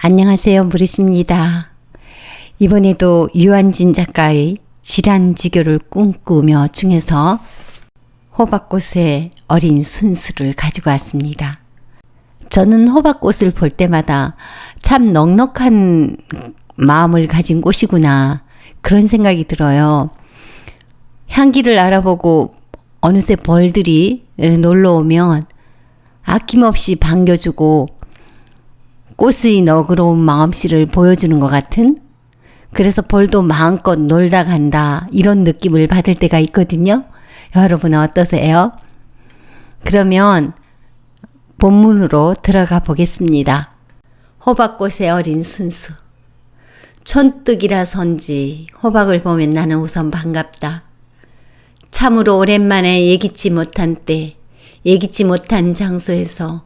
안녕하세요. 무리스입니다. 이번에도 유한진 작가의 질환지교를 꿈꾸며 중에서 호박꽃의 어린 순수를 가지고 왔습니다. 저는 호박꽃을 볼 때마다 참 넉넉한 마음을 가진 꽃이구나 그런 생각이 들어요. 향기를 알아보고 어느새 벌들이 놀러 오면 아낌없이 반겨주고 꽃의 너그러운 마음씨를 보여주는 것 같은, 그래서 벌도 마음껏 놀다 간다 이런 느낌을 받을 때가 있거든요. 여러분은 어떠세요? 그러면 본문으로 들어가 보겠습니다. 호박꽃의 어린 순수. 촌뜨기라선지 호박을 보면 나는 우선 반갑다. 참으로 오랜만에 예기치 못한 때, 예기치 못한 장소에서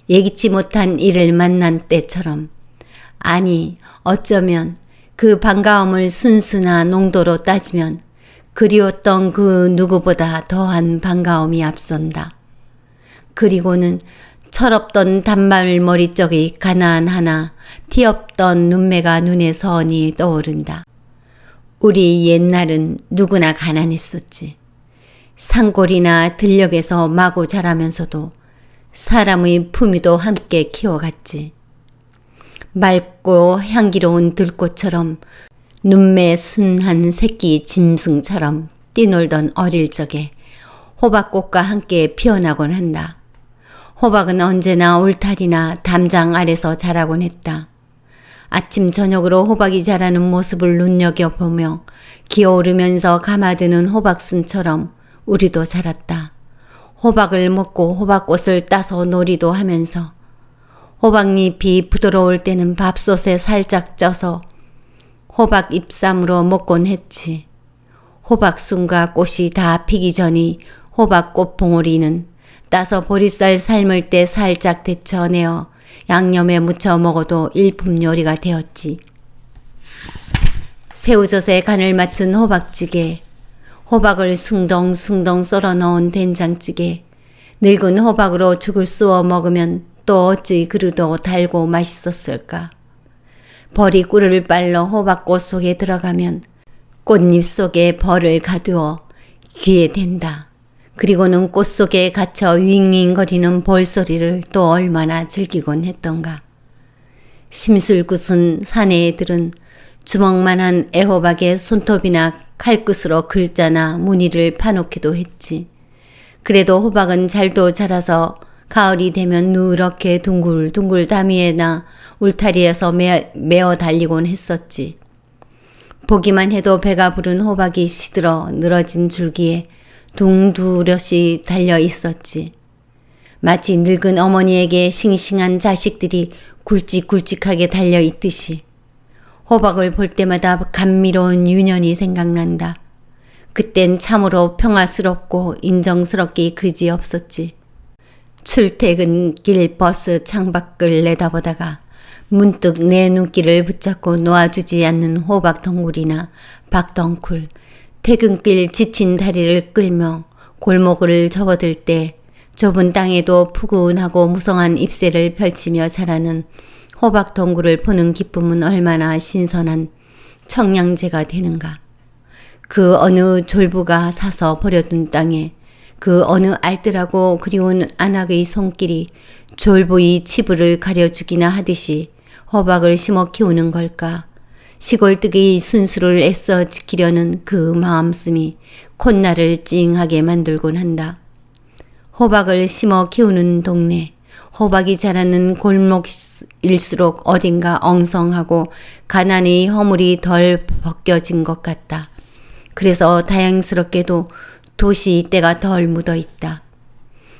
예기치 못한 이를 만난 때처럼, 아니 어쩌면 그 반가움을 순수나 농도로 따지면 그리웠던 그 누구보다 더한 반가움이 앞선다. 그리고는 철없던 단발머리 쪽의 가난하나 티없던 눈매가 눈에 선히 떠오른다. 우리 옛날은 누구나 가난했었지. 산골이나 들녘에서 마구 자라면서도 사람의 품위도 함께 키워갔지. 맑고 향기로운 들꽃처럼 눈매 순한 새끼 짐승처럼 뛰놀던 어릴 적에 호박꽃과 함께 피어나곤 한다. 호박은 언제나 울타리나 담장 아래서 자라곤 했다. 아침 저녁으로 호박이 자라는 모습을 눈여겨보며 기어오르면서 감아드는 호박순처럼 우리도 자랐다. 호박을 먹고 호박꽃을 따서 놀이도 하면서 호박잎이 부드러울 때는 밥솥에 살짝 쪄서 호박 잎쌈으로 먹곤 했지. 호박순과 꽃이 다 피기 전이 호박꽃 봉오리는 따서 보리쌀 삶을 때 살짝 데쳐내어 양념에 무쳐 먹어도 일품 요리가 되었지. 새우젓에 간을 맞춘 호박찌개, 호박을 숭덩숭덩 썰어 넣은 된장찌개, 늙은 호박으로 죽을 쏘어 먹으면 또 어찌 그르도 달고 맛있었을까. 벌이 꿀을 빨러 호박꽃 속에 들어가면 꽃잎 속에 벌을 가두어 귀에 댄다. 그리고는 꽃 속에 갇혀 윙윙거리는 벌소리를 또 얼마나 즐기곤 했던가. 심술궂은 사내애들은 주먹만한 애호박에 손톱이나 칼끝으로 글자나 무늬를 파놓기도 했지. 그래도 호박은 잘도 자라서 가을이 되면 누렇게 둥글둥글 담위에나 울타리에서 메어 달리곤 했었지. 보기만 해도 배가 부른 호박이 시들어 늘어진 줄기에 둥두렷이 달려 있었지. 마치 늙은 어머니에게 싱싱한 자식들이 굵직굵직하게 달려 있듯이. 호박을 볼 때마다 감미로운 유년이 생각난다. 그땐 참으로 평화스럽고 인정스럽기 그지없었지. 출퇴근길 버스 창밖을 내다보다가 문득 내 눈길을 붙잡고 놓아주지 않는 호박 덩굴이나 박덩굴, 퇴근길 지친 다리를 끌며 골목을 접어들 때 좁은 땅에도 푸근하고 무성한 잎새를 펼치며 자라는 호박 덩굴을 보는 기쁨은 얼마나 신선한 청량제가 되는가. 그 어느 졸부가 사서 버려둔 땅에 그 어느 알뜰하고 그리운 안악의 손길이 졸부의 치부를 가려주기나 하듯이 호박을 심어 키우는 걸까. 시골뜨기의 순수를 애써 지키려는 그 마음씀이 콧날을 찡하게 만들곤 한다. 호박을 심어 키우는 동네, 호박이 자라는 골목일수록 어딘가 엉성하고 가난의 허물이 덜 벗겨진 것 같다. 그래서 다행스럽게도 도시 때가 덜 묻어 있다.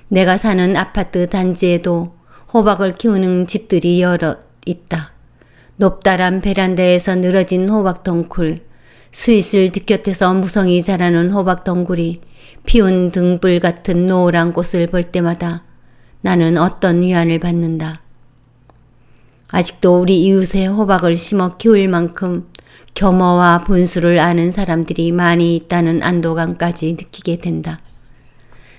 내가 사는 아파트 단지에도 호박을 키우는 집들이 여러 있다. 높다란 베란다에서 늘어진 호박 덩굴, 스윗을 뒷곁에서 무성히 자라는 호박 덩굴이 피운 등불 같은 노란 꽃을 볼 때마다 나는 어떤 위안을 받는다. 아직도 우리 이웃에 호박을 심어 키울 만큼 겸허와 본수를 아는 사람들이 많이 있다는 안도감까지 느끼게 된다.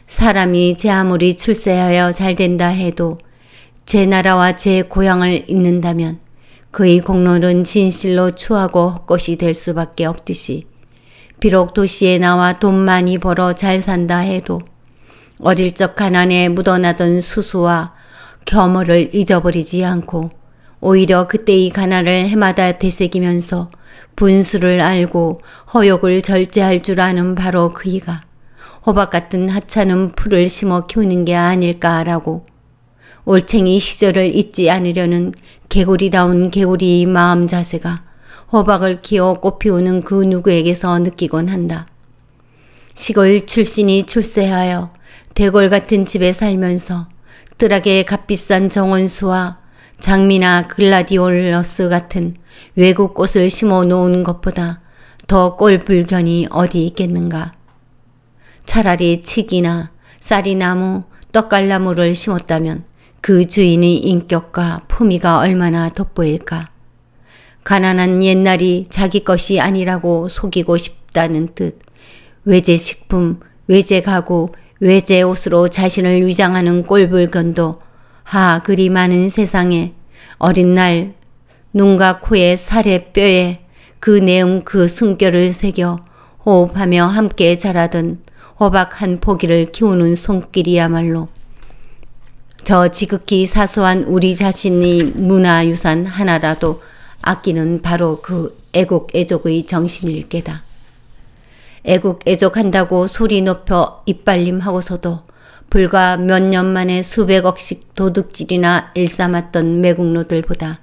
사람이 제 아무리 출세하여 잘 된다 해도 제 나라와 제 고향을 잊는다면 그의 공로는 진실로 추하고 헛것이 될 수밖에 없듯이 비록 도시에 나와 돈 많이 벌어 잘 산다 해도 어릴 적 가난에 묻어나던 수수와 겸허를 잊어버리지 않고 오히려 그때의 가난을 해마다 되새기면서 분수를 알고 허욕을 절제할 줄 아는 바로 그이가 호박 같은 하찮은 풀을 심어 키우는 게 아닐까라고 올챙이 시절을 잊지 않으려는 개구리다운 개구리의 마음 자세가 호박을 키워 꽃 피우는 그 누구에게서 느끼곤 한다. 시골 출신이 출세하여 대골 같은 집에 살면서 뜰하게 값비싼 정원수와 장미나 글라디올러스 같은 외국 꽃을 심어 놓은 것보다 더 꼴불견이 어디 있겠는가. 차라리 칡이나 쌀이나무, 떡갈나무를 심었다면 그 주인의 인격과 품위가 얼마나 돋보일까. 가난한 옛날이 자기 것이 아니라고 속이고 싶다는 뜻, 외제식품, 외제가구, 외제옷으로 자신을 위장하는 꼴불견도 그리 많은 세상에 어린 날 눈과 코에 살에 뼈에 그 내음 그 숨결을 새겨 호흡하며 함께 자라던 호박 한 포기를 키우는 손길이야말로 저 지극히 사소한 우리 자신의 문화유산 하나라도 아끼는 바로 그 애국애족의 정신일 게다. 애국애족한다고 소리 높여 이빨림하고서도 불과 몇 년 만에 수백억씩 도둑질이나 일삼았던 매국노들보다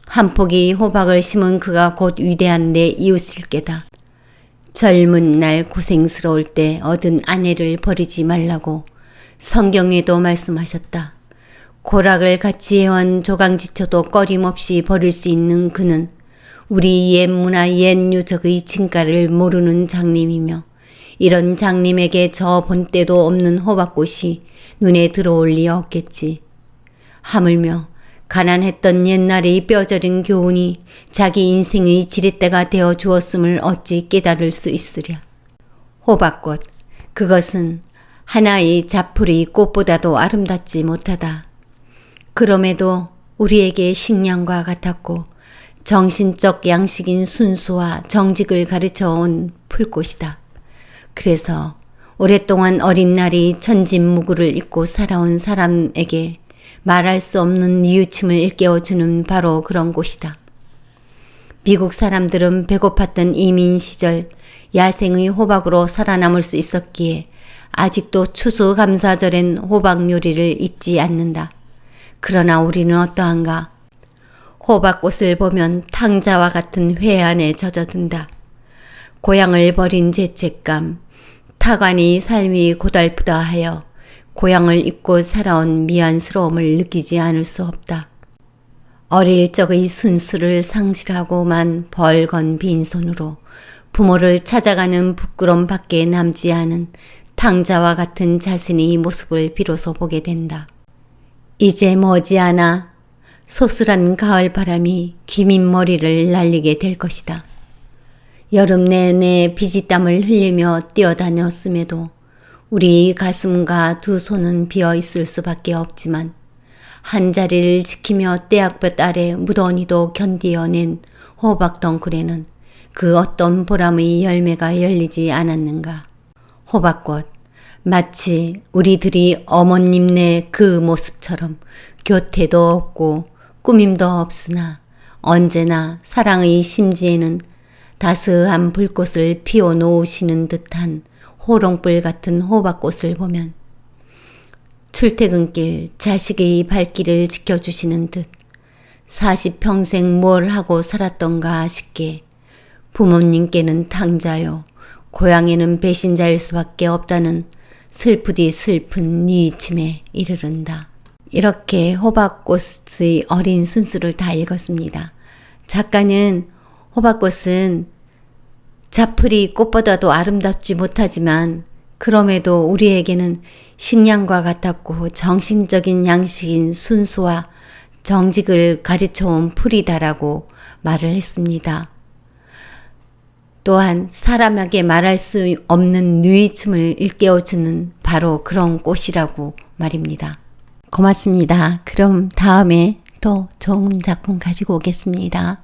한 포기 호박을 심은 그가 곧 위대한 내 이웃일 게다. 젊은 날 고생스러울 때 얻은 아내를 버리지 말라고 성경에도 말씀하셨다. 고락을 같이 해온 조강지처도 꺼림없이 버릴 수 있는 그는 우리 옛 문화 옛 유적의 진가를 모르는 장님이며 이런 장님에게 저 본때도 없는 호박꽃이 눈에 들어올 리 없겠지. 하물며 가난했던 옛날의 뼈저린 교훈이 자기 인생의 지렛대가 되어 주었음을 어찌 깨달을 수 있으랴. 호박꽃, 그것은 하나의 자풀의 꽃보다도 아름답지 못하다. 그럼에도 우리에게 식량과 같았고 정신적 양식인 순수와 정직을 가르쳐 온 풀꽃이다. 그래서 오랫동안 어린 날이 천진무구를 잊고 살아온 사람에게 말할 수 없는 뉘우침을 일깨워주는 바로 그런 곳이다. 미국 사람들은 배고팠던 이민 시절 야생의 호박으로 살아남을 수 있었기에 아직도 추수감사절엔 호박 요리를 잊지 않는다. 그러나 우리는 어떠한가? 호박꽃을 보면 탕자와 같은 회한에 젖어든다. 고향을 버린 죄책감, 타관이 삶이 고달프다 하여 고향을 잊고 살아온 미안스러움을 느끼지 않을 수 없다. 어릴 적의 순수를 상실하고만 벌건 빈손으로 부모를 찾아가는 부끄럼밖에 남지 않은 탕자와 같은 자신의 모습을 비로소 보게 된다. 이제 머지않아 소슬한 가을 바람이 귀민머리를 날리게 될 것이다. 여름 내내 비지땀을 흘리며 뛰어다녔음에도 우리 가슴과 두 손은 비어 있을 수밖에 없지만 한 자리를 지키며 떼약볕 아래 무더니도 견디어낸 호박 덩굴에는 그 어떤 보람의 열매가 열리지 않았는가. 호박꽃, 마치 우리들이 어머님네 그 모습처럼 교태도 없고 꾸밈도 없으나 언제나 사랑의 심지에는 다스한 불꽃을 피워 놓으시는 듯한 호롱불 같은 호박꽃을 보면 출퇴근길 자식의 발길을 지켜주시는 듯 40평생 뭘 하고 살았던가 싶게 부모님께는 탕자요 고향에는 배신자일 수밖에 없다는 슬프디 슬픈 뉘우침에 이르른다. 이렇게 호박꽃의 어린 순수를 다 읽었습니다. 작가는 호박꽃은 자풀이 꽃보다도 아름답지 못하지만 그럼에도 우리에게는 식량과 같았고 정신적인 양식인 순수와 정직을 가르쳐온 풀이다라고 말을 했습니다. 또한 사람에게 말할 수 없는 뉘우침을 일깨워주는 바로 그런 꽃이라고 말입니다. 고맙습니다. 그럼 다음에 더 좋은 작품 가지고 오겠습니다.